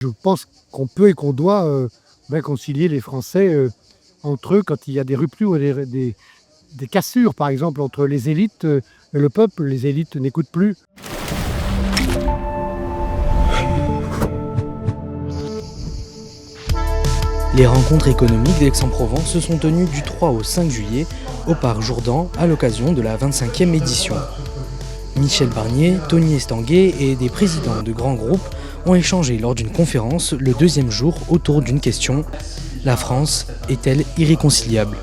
Je pense qu'on peut et qu'on doit réconcilier les Français entre eux quand il y a des ruptures, des cassures, par exemple, entre les élites et le peuple. Les élites n'écoutent plus. Les rencontres économiques d'Aix-en-Provence se sont tenues du 3 au 5 juillet au Parc Jourdan à l'occasion de la 25e édition. Michel Barnier, Tony Estanguet et des présidents de grands groupes ont échangé lors d'une conférence le deuxième jour autour d'une question: la France est-elle irréconciliable ?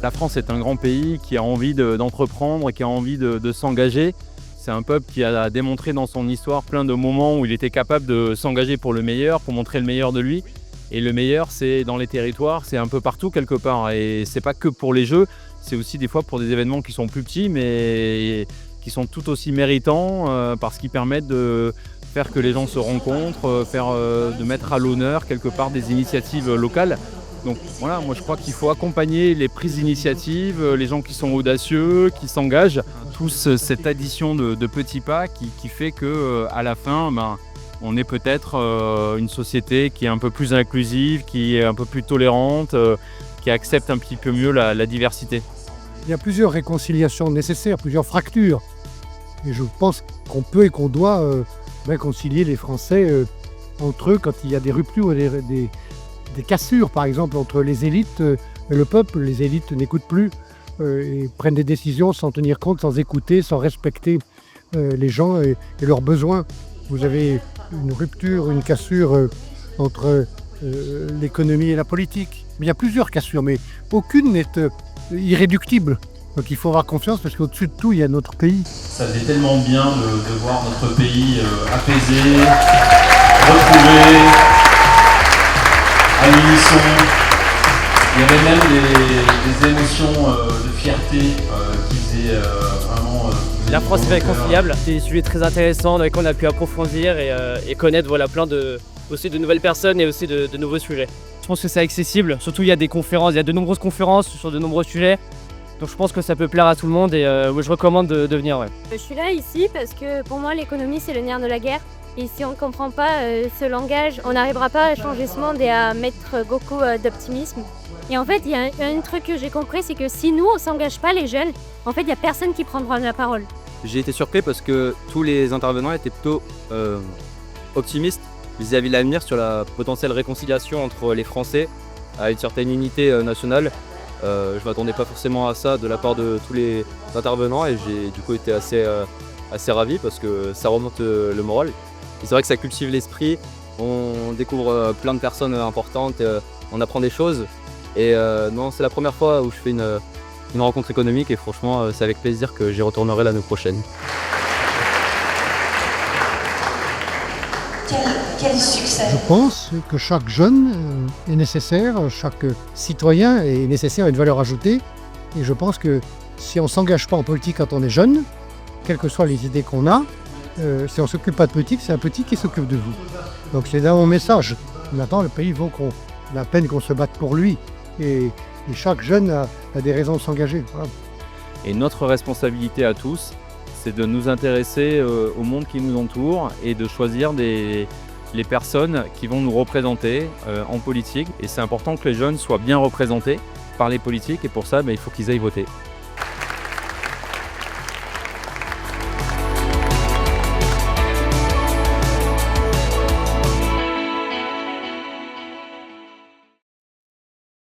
La France est un grand pays qui a envie d'entreprendre, qui a envie de s'engager. C'est un peuple qui a démontré dans son histoire plein de moments où il était capable de s'engager pour le meilleur, pour montrer le meilleur de lui. Et le meilleur, c'est dans les territoires, c'est un peu partout quelque part. Et c'est pas que pour les jeux, c'est aussi des fois pour des événements qui sont plus petits, mais qui sont tout aussi méritants parce qu'ils permettent de faire que les gens se rencontrent, de mettre à l'honneur quelque part des initiatives locales. Donc voilà, moi je crois qu'il faut accompagner les prises d'initiative, les gens qui sont audacieux, qui s'engagent, tous cette addition de petits pas qui fait qu'à la fin, on est peut-être une société qui est un peu plus inclusive, qui est un peu plus tolérante, qui accepte un petit peu mieux la diversité. Il y a plusieurs réconciliations nécessaires, plusieurs fractures. Et je pense qu'on peut et qu'on doit réconcilier les Français entre eux quand il y a des ruptures, des cassures, par exemple, entre les élites et le peuple. Les élites n'écoutent plus et prennent des décisions sans tenir compte, sans écouter, sans respecter les gens et leurs besoins. Vous avez une rupture, une cassure entre l'économie et la politique. Il y a plusieurs cassures, mais aucune n'est irréductible. Donc il faut avoir confiance parce qu'au-dessus de tout, il y a notre pays. Ça faisait tellement bien de voir notre pays apaisé, retrouvé, à l'unisson. Il y avait même des émotions de fierté qui faisaient vraiment... La France est réconciliable, c'est des sujets très intéressants dans lesquels on a pu approfondir et connaître plein aussi de nouvelles personnes et aussi de nouveaux sujets. Je pense que c'est accessible, surtout il y a des conférences, il y a de nombreuses conférences sur de nombreux sujets. Donc je pense que ça peut plaire à tout le monde et je recommande de venir. Ouais. Je suis là ici parce que pour moi l'économie c'est le nerf de la guerre. Et si on ne comprend pas ce langage, on n'arrivera pas à changer ce monde et à mettre beaucoup d'optimisme. Et en fait, il y a un truc que j'ai compris, c'est que si nous on ne s'engage pas les jeunes, en fait il n'y a personne qui prendra la parole. J'ai été surpris parce que tous les intervenants étaient plutôt optimistes vis-à-vis de l'avenir sur la potentielle réconciliation entre les Français à une certaine unité nationale. Je ne m'attendais pas forcément à ça de la part de tous les intervenants et j'ai du coup été assez ravi parce que ça remonte le moral. Et c'est vrai que ça cultive l'esprit, on découvre plein de personnes importantes, on apprend des choses. Et non, c'est la première fois où je fais une rencontre économique et franchement, c'est avec plaisir que j'y retournerai l'année prochaine. Quel succès! Je pense que chaque jeune est nécessaire, chaque citoyen est nécessaire à une valeur ajoutée. Et je pense que si on ne s'engage pas en politique quand on est jeune, quelles que soient les idées qu'on a, si on ne s'occupe pas de politique, c'est un petit qui s'occupe de vous. Donc c'est là mon message. Maintenant, le pays vaut la peine qu'on se batte pour lui. Et chaque jeune a des raisons de s'engager. Voilà. Et notre responsabilité à tous, c'est de nous intéresser au monde qui nous entoure et de choisir les personnes qui vont nous représenter en politique. Et c'est important que les jeunes soient bien représentés par les politiques et pour ça, il faut qu'ils aillent voter.